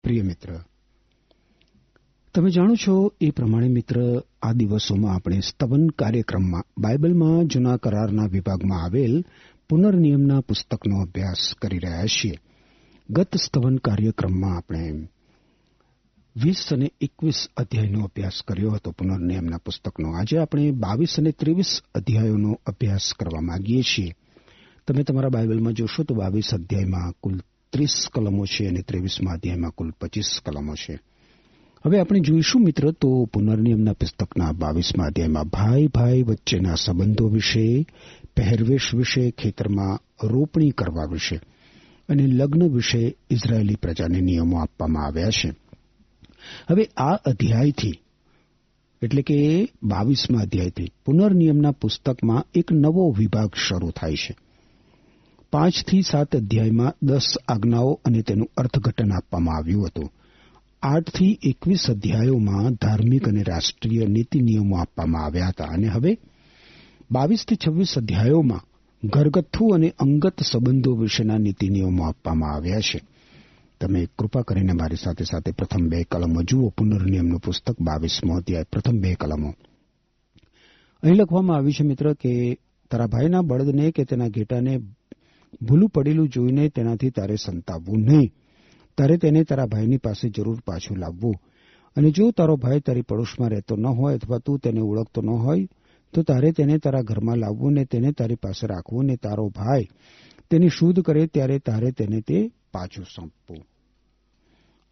પ્રિય મિત્ર, તમે જાણો છો એ પ્રમાણે મિત્ર, આ દિવસોમાં આપણે સ્તવન કાર્યક્રમમાં બાઇબલમાં જૂના કરારના વિભાગમાં આવેલ પુનર્નિયમના પુસ્તકનો અભ્યાસ કરી રહ્યા છીએ. ગત સ્તવન કાર્યક્રમમાં આપણે 20 અને 21 અધ્યાયનો અભ્યાસ કર્યો હતો પુનર્નિયમના પુસ્તકનો. આજે આપણે 22 અને 23 અધ્યાયોનો અભ્યાસ કરવા માંગીએ છીએ. તમે તમારા બાઇબલમાં જોશો તો 22 અધ્યાયમાં કુલ 30 કલમો છે અને 23મા અધ્યાયમાં કુલ 25 કલમો છે. હવે આપણે જોઈશું મિત્ર તો પુનર્નિયમના પુસ્તકના 22મા અધ્યાયમાં ભાઈ ભાઈ વચ્ચેના સંબંધો વિશે, પહેરવેશ વિશે, ખેતરમાં રોપણી કરવા વિશે અને લગ્ન વિશે ઇઝરાયેલી પ્રજાને નિયમો આપવામાં આવ્યા છે. હવે આ અધ્યાયથી એટલે કે 22મા અધ્યાયથી પુનર્નિયમના પુસ્તકમાં એક નવો વિભાગ શરૂ થાય છે. 5 થી 7 અધ્યાયમાં 10 આજ્ઞાઓ અને તેનું અર્થઘટન આપવામાં આવ્યું હતું. 8 થી 21 અધ્યાયોમાં ધાર્મિક અને રાષ્ટ્રીય નીતિ નિયમો આપવામાં આવ્યા હતા. અને હવે 22 થી 26 અધ્યાયોમાં ઘરગથ્થુ અને અંગત સંબંધો વિશેના નીતિ નિયમો આપવામાં આવ્યા છે. તમે કૃપા કરીને મારી સાથે સાથે પ્રથમ 2 કલમો જુઓ. પુનર્નિયમનું પુસ્તક 22મો અધ્યાય, પ્રથમ 2 કલમો. અહીં લખવામાં આવ્યું છે મિત્ર કે તારા ભાઈના બળદને કે તેના ઘેટાને ભૂલું પડેલું જોઈને તેનાથી તારે સંતાવવું નહીં. તારે તેને તારા ભાઈની પાસે જરૂર પાછું લાવવું. અને જો તારો ભાઈ તારી પડોશમાં રહેતો ન હોય અથવા તું તેને ઓળખતો ન હોય તો તારે તેને તારા ઘરમાં લાવવું ને તેને તારી પાસે રાખવું, ને તારો ભાઈ તેને શુદ્ધ કરે ત્યારે તારે તેને તે પાછું સોંપવું.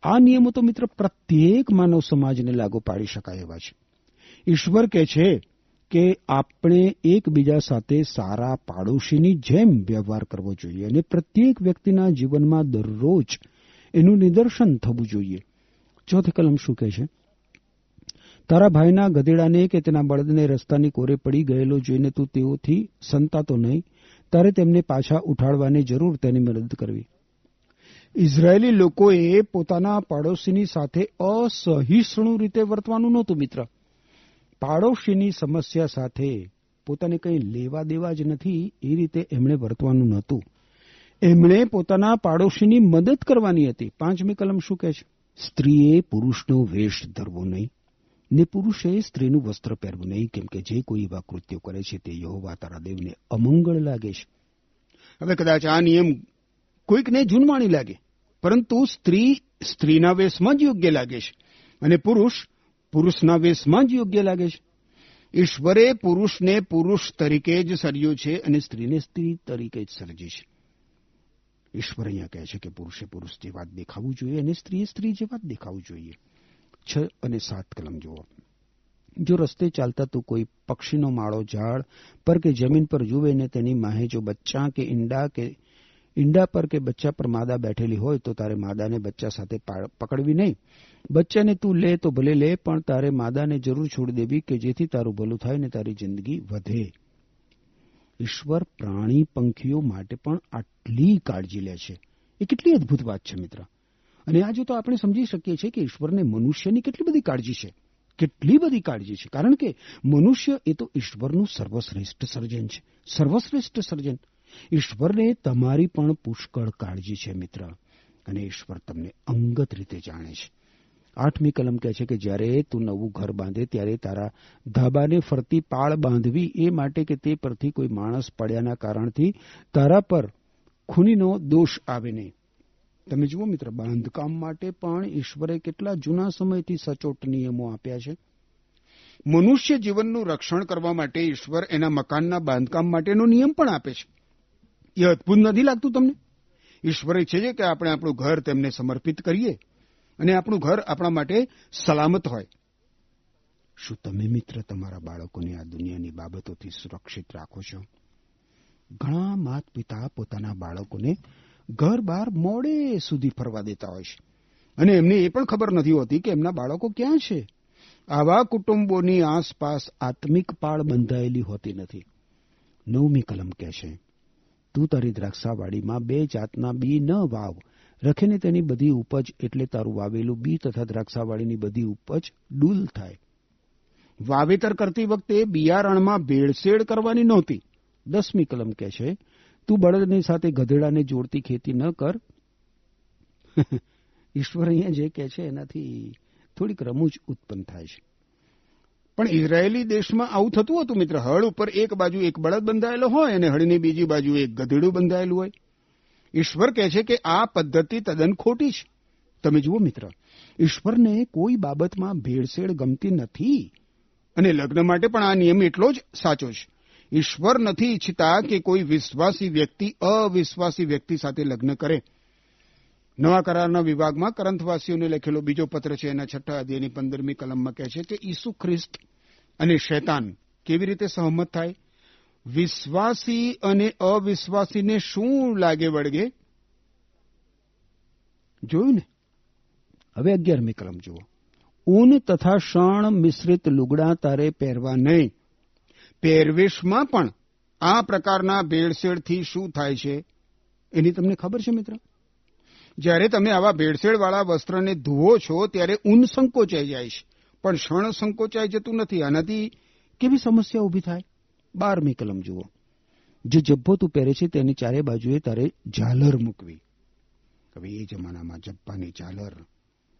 આ નિયમો તો મિત્ર પ્રત્યેક માનવ સમાજને લાગુ પાડી શકાય એવા છે. ઈશ્વર કહે છે કે આપણે એકબીજા સાથે સારા પાડોશીની જેમ વ્યવહાર કરવો જોઈએ અને પ્રત્યેક વ્યક્તિના જીવનમાં દરરોજ એનું નિદર્શન થવું જોઈએ. 4 કલમ શું કહે છે? તારા ભાઈના ગધેડાને કે તેના બળદને રસ્તાની કોરે પડી ગયેલો જોઈને તું તેઓથી સંતાતો નહીં. તારે તેમને પાછા ઉઠાડવાની જરૂર તેની મદદ કરવી. ઇઝરાયેલી લોકોએ પોતાના પાડોશીની સાથે અસહિષ્ણુ રીતે વર્તવાનું નહોતું મિત્ર. પાડોશીની સમસ્યા સાથે પોતાને કંઈ લેવા દેવા જ નથી એ રીતે એમણે વર્તવાનું નહોતું. એમણે પોતાના પાડોશીની મદદ કરવાની હતી. 5મી કલમ શું કહે છે? સ્ત્રીએ પુરુષનો વેશ ધરવો નહીં ને પુરુષે સ્ત્રીનું વસ્ત્ર પહેરવું નહીં, કેમ કે જે કોઈ એવા કૃત્યો કરે છે તે યહોવા તારા દેવને અમંગળ લાગે છે. હવે કદાચ આ નિયમ કોઈકને જૂનવાણી લાગે, પરંતુ સ્ત્રી સ્ત્રીના વેશમાં જ યોગ્ય લાગે છે અને પુરુષ પુરુષના વેશમાં જ યોગ્ય લાગે છે. ઈશ્વરે પુરુષને પુરુષ તરીકે જ સર્જ્યો છે અને સ્ત્રીને સ્ત્રી તરીકે જ સર્જી છે. ઈશ્વર અહીંયા કહે છે કે પુરુષે પુરુષ જેવા જ દેખાવું જોઈએ અને સ્ત્રીએ સ્ત્રી જેવા જ દેખાવું જોઈએ. 6 અને 7 કલમ જુઓ. જો રસ્તે ચાલતા તું કોઈ પક્ષીનો માળો ઝાડ પર કે જમીન પર જુએ ને તેની માહે જો બચ્ચા કે ઈંડા પર કે બચ્ચા પર માદા બેઠેલી હોય તો તારે માદાને બચ્ચા સાથે પકડવી નહીં. બચ્ચાને તું લે તો ભલે લે, પણ તારે માદાને જરૂર છોડી દેવી કે જેથી તારું ભલું થાય ને તારી જિંદગી વધે. ઈશ્વર પ્રાણી પંખીઓ માટે પણ આટલી કાળજી લે છે. એ કેટલી અદ્ભુત વાત છે મિત્ર. અને આજે તો આપણે સમજી શકીએ છીએ કે ઈશ્વરને મનુષ્યની કેટલી બધી કાળજી છે, કેટલી બધી કાળજી છે. કારણ કે મનુષ્ય એ તો ઈશ્વરનું સર્વશ્રેષ્ઠ સર્જન છે, સર્વશ્રેષ્ઠ સર્જન. ઈશ્વરને તમારી પણ પુષ્કળ કાળજી છે મિત્ર, અને ઈશ્વર તમને અંગત રીતે જાણે છે. 8મી કલમ કહે છે કે જ્યારે તું નવું ઘર બાંધે ત્યારે તારા ધાબાને ફરતી પાળ બાંધવી, એ માટે કે તે પરથી કોઈ માણસ પડ્યાના કારણથી તારા પર ખૂનીનો દોષ આવે નહીં. તમે જુઓ મિત્ર, બાંધકામ માટે પણ ઈશ્વરે કેટલા જૂના સમયથી સચોટ નિયમો આપ્યા છે. મનુષ્ય જીવનનું રક્ષણ કરવા માટે ઈશ્વર એના મકાનના બાંધકામ માટેનો નિયમ પણ આપે છે. એ અદ્ભુત નથી લાગતું તમને? ઈશ્વર ઈચ્છે છે કે આપણે આપણું ઘર તેમને સમર્પિત કરીએ અને આપણું ઘર આપણા માટે સલામત હોય. શું તમે મિત્ર તમારા બાળકોને આ દુનિયાની બાબતોથી સુરક્ષિત રાખો છો? ઘણા માતા પિતા પોતાના બાળકોને ઘર બહાર મોડે સુધી ફરવા દેતા હોય છે અને એમને એ પણ ખબર નથી હોતી કે એમના બાળકો ક્યાં છે. આવા કુટુંબોની આસપાસ આત્મિક પાળ બંધાયેલી હોતી નથી. 9મી કલમ કહે છે, તું તારી દ્રાક્ષાવાડીમાં 2 જાતના બી ન વાવ, રખીને તેની બધી ઉપજ એટલે તારું વાવેલું બી તથા દ્રાક્ષાવાડીની બધી ઉપજ ડૂલ થાય. વાવેતર કરતી વખતે બિયારણમાં ભેળસેળ કરવાની નહોતી. 10મી કલમ કહે છે, તું બળદની સાથે ગધેડાને જોડતી ખેતી ન કર. ઈશ્વર અહીંયા જે કહે છે એનાથી થોડીક રમૂજ ઉત્પન્ન થાય છે. પણ ઇઝરાયેલી દેશમાં આવું થતું હતું મિત્ર. હળ ઉપર એક બાજુ એક બળદ બંધાયેલો હોય અને હળની બીજી બાજુ એક ગધેડું બંધાયેલું હોય. ઈશ્વર કહે છે કે આ પદ્ધતિ તદ્દન ખોટી છે. તમે જુઓ મિત્ર, ઈશ્વરને કોઈ બાબતમાં ભેળસેળ ગમતી નથી અને લગ્ન માટે પણ આ નિયમ એટલો જ સાચો છે. ઈશ્વર નથી ઈચ્છતા કે કોઈ વિશ્વાસી વ્યક્તિ અવિશ્વાસી વ્યક્તિ સાથે લગ્ન કરે. નવા કરારના વિભાગમાં કરંથવાસીઓને લખેલો બીજો પત્ર છે, એના 6 અધ્યાયની 15મી કલમમાં કહે છે કે ઈસુ ખ્રિસ્ત અને શૈતાન કેવી રીતે સહમત થાય? વિશ્વાસી અને અવિશ્વાસીને શું લાગે વળગે? જોયું ને? હવે 11મી કલમ જુઓ. ઊન તથા શણ મિશ્રિત લુગડા તારે પહેરવા નહીં. પહેરવેશમાં પણ આ પ્રકારના ભેળસેળથી શું થાય છે એની તમને ખબર છે મિત્ર? જ્યારે તમે આવા ભેળસેળવાળા વસ્ત્રને ધુવો છો ત્યારે ઊન સંકોચાઈ જાય છે, પણ શણ સંકોચાઈ જતું નથી. આનાથી કેવી સમસ્યા ઊભી થાય? 12મી કલમ જુઓ. જે જબ્બો તું પહેરે છે તેની ચારે બાજુએ તારે ઝાલર મૂકવી. હવે એ જમાનામાં જબ્બાની ઝાલર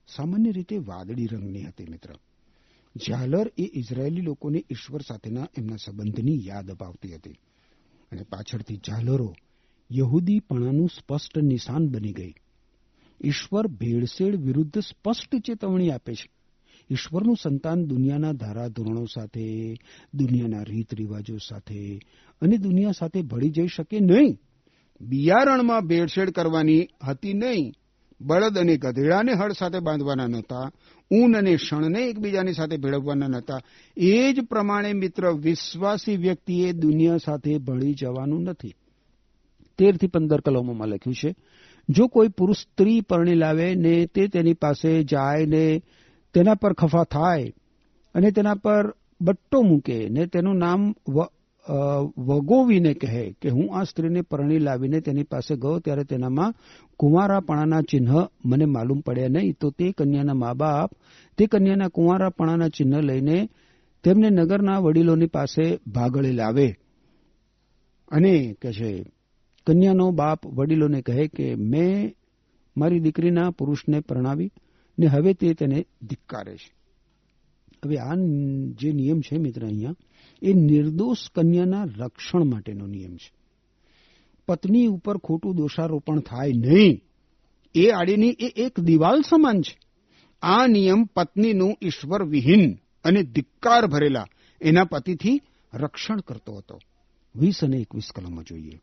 સામાન્ય રીતે વાદળી રંગની હતી મિત્ર. ઝાલર એ ઇઝરાયેલી લોકોને ઈશ્વર સાથેના એમના સંબંધની યાદ અપાવતી હતી અને પાછળથી ઝાલરો યહૂદીપણાનું સ્પષ્ટ નિશાન બની ગઈ. ઈશ્વર ભેળસેળ વિરુદ્ધ સ્પષ્ટ ચેતવણી આપે છે. ઈશ્વરનું સંતાન દુનિયાના ધારાધોરણો સાથે, દુનિયાના રીત રિવાજો સાથે અને દુનિયા સાથે ભળી જઈ શકે નહીં. બિયારણમાં ભેળસેળ કરવાની હતી નહીં. બળદ અને ગધેડાને હળ સાથે બાંધવાના નહોતા. ઊન અને શણને એકબીજાની સાથે ભેળવવાના નહોતા. એ જ પ્રમાણે મિત્ર, વિશ્વાસી વ્યક્તિએ દુનિયા સાથે ભળી જવાનું નથી. 13 થી 15 કલમોમાં લખ્યું છે, જો કોઈ પુરુષ સ્ત્રી પરણી લાવે ને તે તેની પાસે જાય ને તેના પર ખફા થાય અને તેના પર બટ્ટો મૂકે ને તેનું નામ વગોવીને કહે કે હું આ સ્ત્રીને પરણી લાવીને તેની પાસે ગયો ત્યારે તેનામાં કુંવારાપણાના ચિહ્ન મને માલુમ પડ્યા નહીં, તો તે કન્યાના મા બાપ તે કન્યાના કુંવારાપણાના ચિહ્ન લઈને તેમને નગરના વડીલોની પાસે ભાગળે લાવે. અને કહે છે, કન્યાનો બાપ વડીલોને કહે કે મેં મારી દીકરીના પુરુષને પરણાવી ને હવે તે તેને ધિક્કારે છે. હવે આ જે નિયમ છે મિત્ર અહીંયા, એ નિર્દોષ કન્યાના રક્ષણ માટેનો નિયમ છે. પત્ની ઉપર ખોટું દોષારોપણ થાય નહીં. એ આડીની એ એક દિવાલ સમાન છે. આ નિયમ પત્નીનું ઈશ્વર વિહીન અને ધિક્કાર ભરેલા એના પતિથી રક્ષણ કરતો હતો. 20 અને 21 કલમો જોઈએ.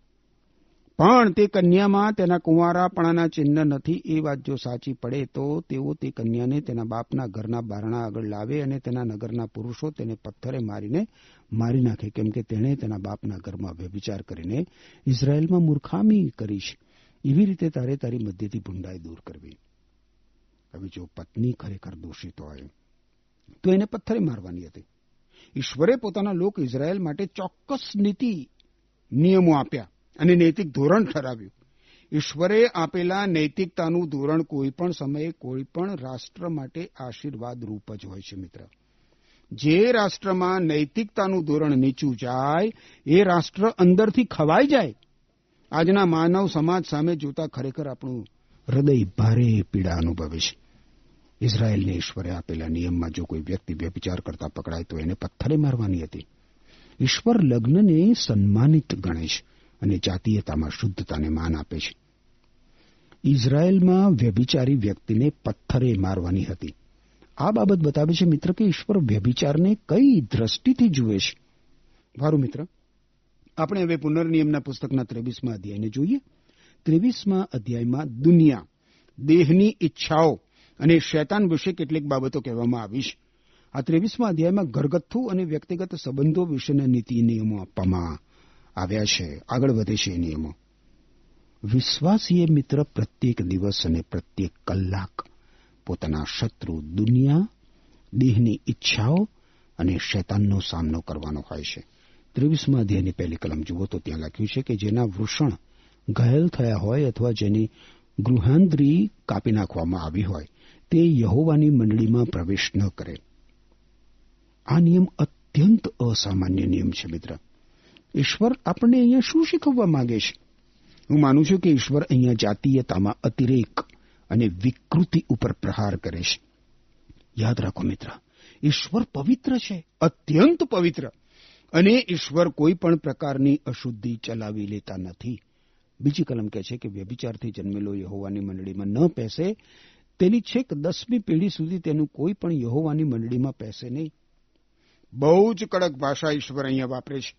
પણ તે કન્યામાં તેના કુંવારાપણાના ચિહ્ન નથી એ વાત જો સાચી પડે તો તેઓ તે કન્યાને તેના બાપના ઘરના બારણા આગળ લાવે અને તેના નગરના પુરુષો તેને પથ્થરે મારીને મારી નાખે, કેમ કે તેણે તેના બાપના ઘરમાં વ્યભિચાર કરીને ઇઝરાયેલમાં મૂર્ખામી કરી છે. એવી રીતે તારે તારી મધ્યથી ભૂંડાઈ દૂર કરવી. હવે જો પત્ની ખરેખર દોષિત હોય તો એને પથ્થરે મારવાની હતી. ઈશ્વરે પોતાના લોક ઇઝરાયેલ માટે ચોક્કસ નીતિ નિયમો આપ્યા અને નૈતિક ધોરણ ઠરાવ્યું. ઈશ્વરે આપેલા નૈતિકતાનું ધોરણ કોઈ પણ સમયે કોઈ પણ રાષ્ટ્ર માટે આશીર્વાદ રૂપ જ હોય છે મિત્ર. જે રાષ્ટ્રમાં નૈતિકતાનું ધોરણ નીચું જાય એ રાષ્ટ્ર અંદરથી ખવાઈ જાય. આજના માનવ સમાજ સામે જોતા ખરેખર આપણું હૃદય ભારે પીડા અનુભવે છે. ઇઝરાયેલને ઈશ્વરે આપેલા નિયમમાં જો કોઈ વ્યક્તિ વ્યભિચાર કરતા પકડાય તો એને પથ્થરે મારવાની હતી. ઈશ્વર લગ્નને સન્માનિત ગણે છે અને જાતીયતામાં શુદ્ધતાને માન આપે છે. ઇઝરાયેલમાં વ્યભિચારી વ્યક્તિને પથ્થરે મારવાની હતી. આ બાબત બતાવે છે મિત્ર કે ઈશ્વર વ્યભિચારને કઈ દ્રષ્ટિથી જુએ છે. વારું મિત્ર, આપણે હવે પુનર્નિયમના પુસ્તકના 23મા અધ્યાયને જોઈએ. 23મા અધ્યાયમાં દુનિયા, દેહની ઈચ્છાઓ અને શૈતાન વિશે કેટલીક બાબતો કહેવામાં આવી છે. આ 23મા અધ્યાયમાં ઘરગથ્થુ અને વ્યક્તિગત સંબંધો વિશેના નીતિ નિયમો આપવામાં આવ્યા છે. આગળ વધે છે એ નિયમો. વિશ્વાસીએ મિત્ર પ્રત્યેક દિવસ અને પ્રત્યેક કલાક પોતાના શત્રુ દુનિયા, દેહની ઈચ્છાઓ અને શૈતાનનો સામનો કરવાનો હોય છે. 23મા અધ્યાયની પહેલી કલમ જુઓ તો ત્યાં લખ્યું છે કે જેના વૃષણ ઘાયલ થયા હોય અથવા જેની ગૃહાંદ્રી કાપી નાખવામાં આવી હોય તે યહોવાની મંડળીમાં પ્રવેશ ન કરે. આ નિયમ અત્યંત અસામાન્ય નિયમ છે મિત્ર. ઈશ્વર આપણને અહીંયા શું શીખવવા માંગે છે? હું માનું છું કે ઈશ્વર અહીંયા જાતીયતામાં અતિરેક અને વિકૃતિ ઉપર પ્રહાર કરે છે. યાદ રાખો મિત્ર, ઈશ્વર પવિત્ર છે, અત્યંત પવિત્ર, અને ઈશ્વર કોઈ પણ પ્રકારની અશુદ્ધિ ચલાવી લેતા નથી. બીજી કલમ કહે છે કે વ્યભિચારથી જન્મેલો યહોવાની મંડળીમાં ન પેસે, તેની છેક 10મી પેઢી સુધી તેનું કોઈ પણ યહોવાની મંડળીમાં પેસે નહીં. બહુ જ કડક ભાષા ઈશ્વર અહીંયા વાપરે છે.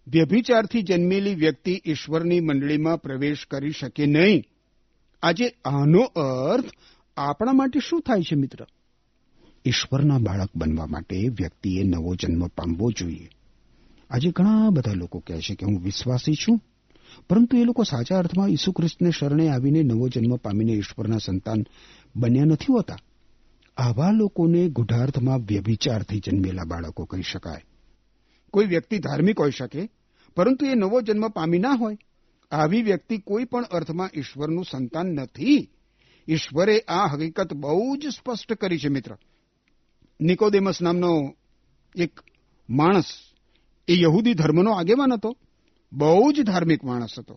વ્યભિચારથી જન્મેલી વ્યક્તિ ઈશ્વરની મંડળીમાં પ્રવેશ કરી શકે નહીં. આજે આનો અર્થ આપણા માટે શું થાય છે મિત્ર? ઈશ્વરના બાળક બનવા માટે વ્યક્તિએ નવો જન્મ પામવો જોઈએ. આજે ઘણા બધા લોકો કહે છે કે હું વિશ્વાસી છું, પરંતુ એ લોકો સાચા અર્થમાં ઈસુ ખ્રિસ્તને શરણે આવીને નવો જન્મ પામીને ઈશ્વરના સંતાન બન્યા નથી હોતા. આવા લોકોને ગુઢાર્થમાં વ્યભિચારથી જન્મેલા બાળકો કહી શકાય. કોઈ વ્યક્તિ ધાર્મિક હોઈ શકે, પરંતુ એ નવો જન્મ પામી ના હોય. આવી વ્યક્તિ કોઈ પણ અર્થમાં ઈશ્વરનું સંતાન નથી. ઈશ્વરે આ હકીકત બહુ જ સ્પષ્ટ કરી છે મિત્ર. નિકોદેમસ નામનો એક માણસ, એ યહૂદી ધર્મનો આગેવાન હતો. બહુ જ ધાર્મિક માણસ હતો,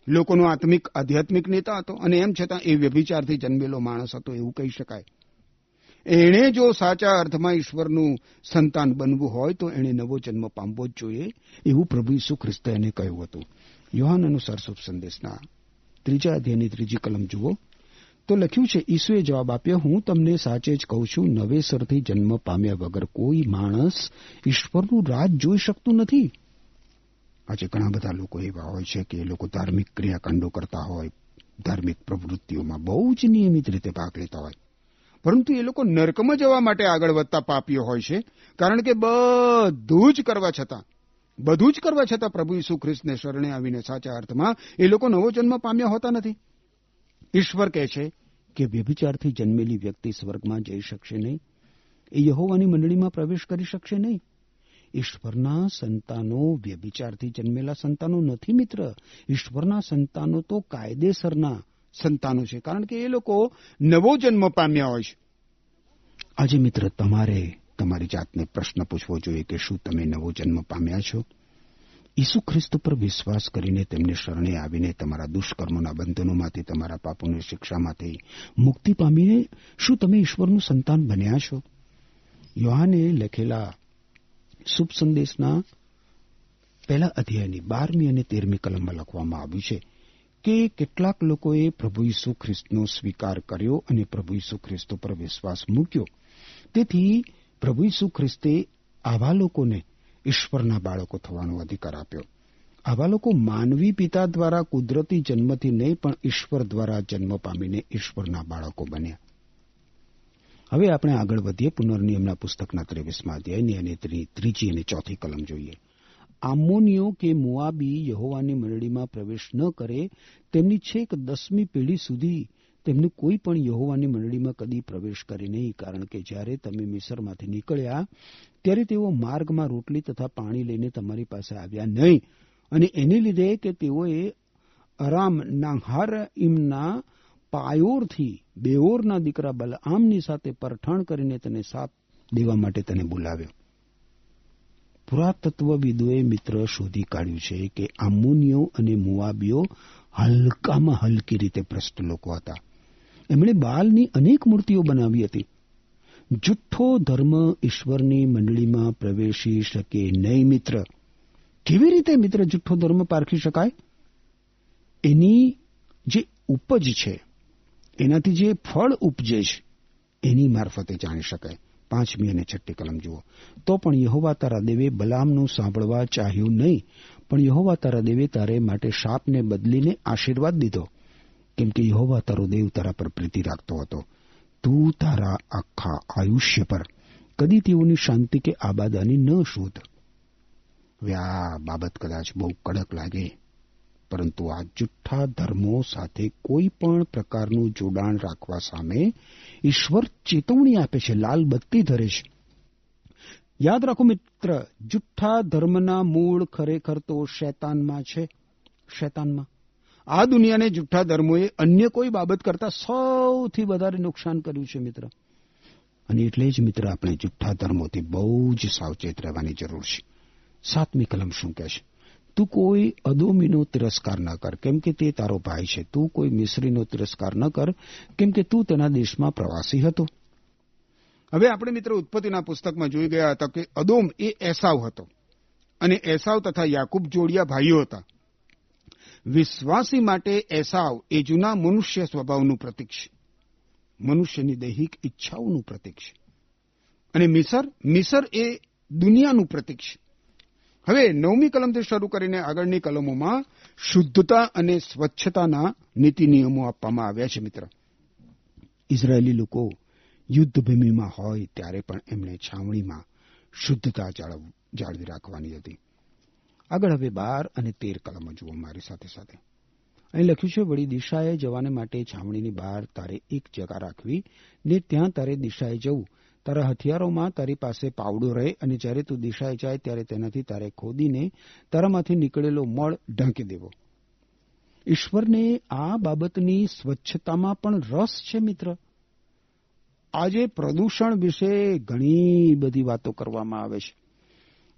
લોકોનો આધ્યાત્મિક નેતા હતો, અને એમ છતાં એ વ્યભિચારથી જન્મેલો માણસ હતો એવું કહી શકાય. એણે જો સાચા અર્થમાં ઈશ્વરનું સંતાન બનવું હોય તો એણે નવો જન્મ પામવો જ જોઈએ, એવું પ્રભુ ઈસુ ખ્રિસ્તે એને કહ્યું હતું. યોહાન અનુસાર શુભ સંદેશના 3 અધ્યાયની 3 કલમ જુઓ તો લખ્યું છે, ઈસુએ જવાબ આપ્યો, હું તમને સાચે જ કહું છું, નવેસરથી જન્મ પામ્યા વગર કોઈ માણસ ઈશ્વરનું રાજ જોઈ શકતું નથી. આજે ઘણા બધા લોકો એવા હોય છે કે એ લોકો ધાર્મિક ક્રિયાકાંડો કરતા હોય, ધાર્મિક પ્રવૃત્તિઓમાં બહુ જ નિયમિત રીતે ભાગ લેતા હોય, પરંતુ એ લોકો નરકમાં જવા માટે આગળ વધતા પાપીઓ હોય છે. કારણ કે બધું જ કરવા છતાં પ્રભુ ઈસુ ખ્રિસ્તને શરણે આવીને સાચા અર્થમાં એ લોકો નવો જન્મ પામ્યા હોતા નથી. ઈશ્વર કહે છે કે વ્યભિચારથી જન્મેલી વ્યક્તિ સ્વર્ગમાં જઈ શકશે નહીં, એ યહોવાની મંડળીમાં પ્રવેશ કરી શકશે નહીં. ઈશ્વરના સંતાનો વ્યભિચારથી જન્મેલા સંતાનો નથી મિત્ર. ઈશ્વરના સંતાનો તો કાયદેસરના સંતાનો છે, કારણ કે એ લોકો નવો જન્મ પામ્યા હોય છે. આજે મિત્ર, તમારે તમારી જાતને પ્રશ્ન પૂછવો જોઈએ કે શું તમે નવો જન્મ પામ્યા છો? ઈસુ ખ્રિસ્ત પર વિશ્વાસ કરીને તેમને શરણે આવીને તમારા દુષ્કર્મોના બંધનોમાંથી, તમારા પાપોની શિક્ષામાંથી મુક્તિ પામીને શું તમે ઈશ્વરનું સંતાન બન્યા છો? યોહાને લખેલા શુભ સંદેશના 1 અધ્યાયની 12મી અને 13મી કલમમાં લખવામાં આવ્યું છે કે કેટલાક લોકોએ પ્રભુ ઈસુ ખ્રિસ્તનો સ્વીકાર કર્યો અને પ્રભુ ઈસુ ખ્રિસ્ત પર વિશ્વાસ મૂક્યો. તેથી પ્રભુ ઈસુ ખ્રિસ્તે આવા લોકોને ઈશ્વરના બાળકો થવાનો અધિકાર આપ્યો. આવા લોકો માનવી પિતા દ્વારા કુદરતી જન્મથી નહીં, પણ ઈશ્વર દ્વારા જન્મ પામીને ઈશ્વરના બાળકો બન્યા. હવે આપણે આગળ વધીએ. પુનર્નિયમના પુસ્તકના 23મા અધ્યાયની અને 3જી અને 4થી કલમ જોઈએ. આમોનીઓ કે મોઆબી યહોવાની મંડળીમાં પ્રવેશ ન કરે, તેમની છેક 10મી પેઢી સુધી તેમને કોઈ પણ યહોવાની મંડળીમાં કદી પ્રવેશ કરે નહીં. કારણ કે જ્યારે તમે મિસરમાંથી નીકળ્યા ત્યારે તેઓ માર્ગમાં રોટલી તથા પાણી લઈને તમારી પાસે આવ્યા નહીં, અને એને લીધે કે તેઓએ અરામ નાહારઈમના પાયોરથી બેઓરના દીકરા બલઆમની સાથે પરઠાણ કરીને તેને સાપ દેવા માટે તેને બોલાવ્યો. પુરાતત્વવિદોએ મિત્ર શોધી કાઢ્યું છે કે આમોનીઓ અને મોઆબીઓ હલકામાં હલકી રીતે ભ્રષ્ટ લોકો હતા. એમણે બાલની અનેક મૂર્તિઓ બનાવી હતી. જુઠ્ઠો ધર્મ ઈશ્વરની મંડળીમાં પ્રવેશી શકે નહીં મિત્ર. કેવી રીતે મિત્ર જુઠ્ઠો ધર્મ પારખી શકાય? એની જે ઉપજ છે, એનાથી જે ફળ ઉપજે છે, એની મારફતે જાણી શકાય. 5મી અને 6ઠ્ઠી કલમ જુઓ. તો પણ યહોવા તારા દેવે બલામનું સાંભળવા ચાહ્યું નહીં, પણ યહોવા તારા દેવે તારે માટે શાપને બદલીને આશીર્વાદ દીધો, કેમ કે યહોવા તારો દેવ તારા પર પ્રીતિ રાખતો હતો. તું તારા આખા આયુષ્ય પર કદી તેઓની શાંતિ કે આબાદાની ન શોધ. હવે આ બાબત કદાચ બહુ કડક લાગે, પરંતુ આ જુઠ્ઠા ધર્મો સાથે કોઈ પણ પ્રકારનું જોડાણ રાખવા સામે ઈશ્વર ચેતવણી આપે છે, લાલ બત્તી ધરે છે. યાદ રાખો મિત્ર, જુઠ્ઠા ધર્મના મૂળ ખરેખર તો શૈતાનમાં છે. શૈતાનમાં આ દુનિયાને જુઠ્ઠા ધર્મોએ અન્ય કોઈ બાબત કરતા સૌથી વધારે નુકસાન કર્યું છે મિત્ર. અને એટલે જ મિત્ર આપણે જુઠ્ઠા ધર્મોથી બહુ જ સાવચેત રહેવાની જરૂર છે. 7મી કલમ શું કહે છે? તું કોઈ અદોમીનો તિરસ્કાર ન કર, કેમ કે તે તારો ભાઈ છે. તું કોઈ મિસ્રીનો તિરસ્કાર ન કર, કેમ કે તું તેના દેશમાં પ્રવાસી હતો. હવે આપણે મિત્રો ઉત્પત્તિના પુસ્તકમાં જોઈ ગયા હતા કે અદોમ એ એસાવ હતો, અને એસાવ તથા યાકૂબ જોડિયા ભાઈઓ હતા. વિશ્વાસી માટે એસાવ એ જૂના મનુષ્ય સ્વભાવનું પ્રતીક છે, મનુષ્યની દૈહિક ઈચ્છાઓનું પ્રતીક છે. અને મિસર એ દુનિયાનું પ્રતીક છે. હવે 9મી કલમથી શરૂ કરીને આગળની કલમોમાં શુદ્ધતા અને સ્વચ્છતાના નીતિ નિયમો આપવામાં આવ્યા છે. મિત્ર, ઇઝરાયેલી લોકો યુદ્ધભૂમિમાં હોય ત્યારે પણ એમણે છાવણીમાં શુદ્ધતા જાળવી રાખવાની હતી. આગળ હવે 12 અને 13 કલમો જુઓ મારી સાથે સાથે. અહીં લખ્યું છે, વળી દિશાએ જવાને માટે છાવણીની બહાર તારે એક જગા રાખવી, ને ત્યાં તારે દિશાએ જવું. તારા હથિયારોમાં તારી પાસે પાવડો રહે, અને જ્યારે તું દિશાએ જાય ત્યારે તેનાથી તારે ખોદીને તારામાંથી નીકળેલો મળ ઢાંકી દેવો. ઈશ્વરને આ બાબતની સ્વચ્છતામાં પણ રસ છે. મિત્ર, આજે પ્રદૂષણ વિશે ઘણી બધી વાતો કરવામાં આવે છે.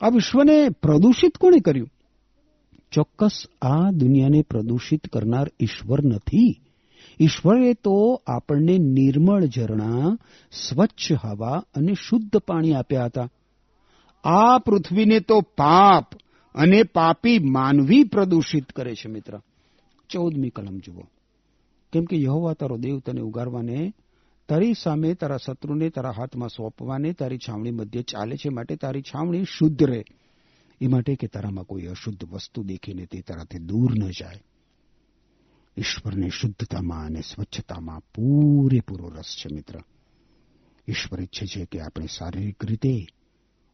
આ વિશ્વને પ્રદૂષિત કોણે કર્યું? ચોક્કસ આ દુનિયાને પ્રદૂષિત કરનાર ઈશ્વર નથી. ઈશ્વરે તો આપણને નિર્મળ ઝરણા, સ્વચ્છ હવા અને શુદ્ધ પાણી આપ્યા હતા. આ પૃથ્વીને તો પાપ અને પાપી માનવી પ્રદૂષિત કરે છે. મિત્ર, 14મી કલમ જુઓ. કેમ કે યહોવા તારો દેવ તને ઉગારવાને, તારી સામે તારા શત્રુને તારા હાથમાં સોંપવાને તારી છાવણી મધ્યે ચાલે છે, માટે તારી છાવણી શુદ્ધ રહે, એ માટે કે તારામાં કોઈ અશુદ્ધ વસ્તુ દેખીને તે તારાથી દૂર ન જાય. ઈશ્વરને શુદ્ધતામાં અને સ્વચ્છતામાં પૂરેપૂરો રસ છે. મિત્ર, ઈશ્વર ઈચ્છે છે કે આપણે શારીરિક રીતે,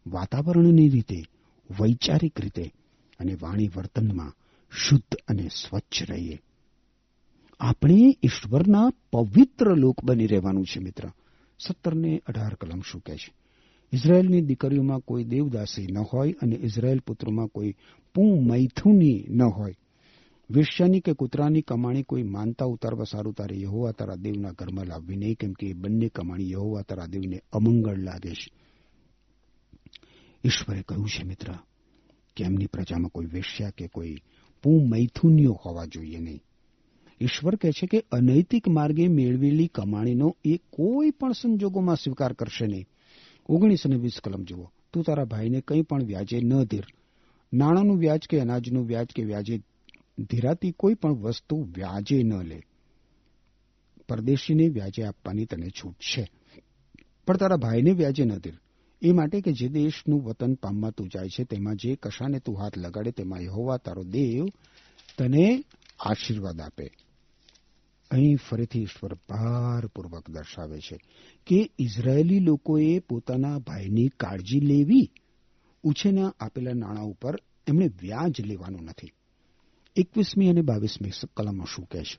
વાતાવરણની રીતે, વૈચારિક રીતે અને વાણી વર્તનમાં શુદ્ધ અને સ્વચ્છ રહીએ. આપણે ઈશ્વરના પવિત્ર લોક બની રહેવાનું છે. મિત્ર, 17 ને 18 કલમ શું કહે છે? ઇઝરાયેલની દીકરીઓમાં કોઈ દેવદાસી ન હોય, અને ઇઝરાયેલ પુત્રોમાં કોઈ મૈથુની ન હોય. વેશ્યાની કે કૂતરાની કમાણી કોઈ માનતા ઉતારવા સારું તારે યહોવા તારા દેવના ઘરમાં લાવવી નહીં, કેમ કે એ બંને કમાણી યહોવા તારા દેવને અમંગળ લાગે છે. ઈશ્વરે કહ્યું છે મિત્ર કે એમની પ્રજામાં કોઈ વેશ્યા કે કોઈ મૈથુનીઓ હોવા જોઈએ નહીં. ઈશ્વર કહે છે કે અનૈતિક માર્ગે મેળવેલી કમાણીનો એ કોઈ પણ સંજોગોમાં સ્વીકાર કરશે નહીં. 19 અને 20 કલમ જુઓ. તું તારા ભાઈને કંઈ પણ વ્યાજે ન ધીર. નાણાંનું વ્યાજ કે અનાજનું વ્યાજ કે વ્યાજે ધીરાતી કોઈ પણ વસ્તુ વ્યાજે ન લે. પરદેશીને વ્યાજે આપવાની તને છૂટ છે, પણ તારા ભાઈને વ્યાજે ન ધીર. એ માટે કે જે દેશનું વતન પામવા તું જાય છે, તેમાં જે કશાને તું હાથ લગાડે, તેમાં યહોવા તારો દેવ તને આશીર્વાદ આપે. અહીં ફરીથી ઈશ્વર ભારપૂર્વક દર્શાવે છે કે ઇઝરાયેલી લોકોએ પોતાના ભાઈની કાળજી લેવી. ઉછેના આપેલા નાણાં ઉપર એમણે વ્યાજ લેવાનું નથી. 21મી અને 22મી કલમો શું કહે છે?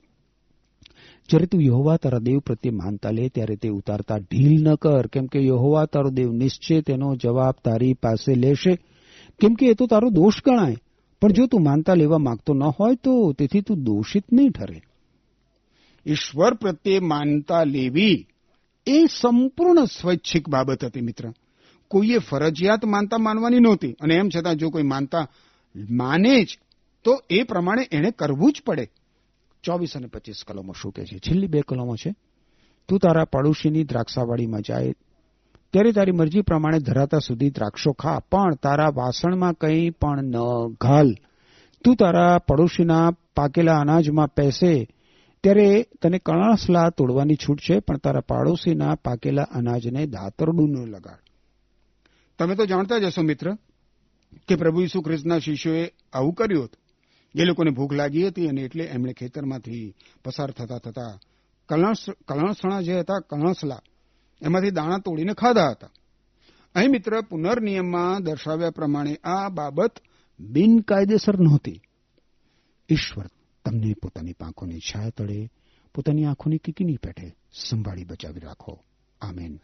જ્યારે તું યહોવા તારા દેવ પ્રત્યે માનતા લે, ત્યારે તે ઉતારતા ઢીલ ન કર, કેમ કે યહોવા તારો દેવ નિશ્ચય તેનો જવાબ તારી પાસે લેશે, કેમ કે એ તો તારો દોષ ગણાય. પણ જો તું માનતા લેવા માંગતો ન હોય તો તેથી તું દોષિત નહીં ઠરે. ઈશ્વર પ્રત્યે માનતા લેવી એ સંપૂર્ણ સ્વૈચ્છિક બાબત હતી. મિત્ર, કોઈએ ફરજિયાત માનતા માનવાની નહોતી, અને એમ છતાં જો કોઈ માનતા માને જ તો એ પ્રમાણે એણે કરવું જ પડે. 24 અને 25 કલમો શું કહે છે? છેલ્લી 2 કલમો છે. તું તારા પડોશીની દ્રાક્ષાવાડીમાં જાય ત્યારે તારી મરજી પ્રમાણે ધરાતા સુધી દ્રાક્ષો ખા, પણ તારા વાસણમાં કંઈ પણ ન ઘાલ. તું તારા પડોશીના પાકેલા અનાજમાં પેસે ત્યારે તને કણસલા તોડવાની છૂટ છે, પણ તારા પાડોશીના પાકેલા અનાજને દાતરડું ન લગાડ. તમે તો જાણતા જ હશો મિત્ર કે પ્રભુ ઈસુ ખ્રિસ્તના શિષ્યોએ આવું કર્યું હતું. એ લોકોને ભૂખ લાગી હતી, અને એટલે એમણે ખેતરમાંથી પસાર થતા થતા કણસણા જે હતા, કણસલા, એમાંથી દાણા તોડીને ખાધા હતા. અહીં મિત્ર પુનર્નિયમમાં દર્શાવ્યા પ્રમાણે આ બાબત બિનકાયદેસર નહોતી. ઈશ્વર તમને પોતાની પાંખોની છાયા તળે, પોતાની આંખોની કીકીની પેઠે સંભાળી બચાવી રાખો. આમેન.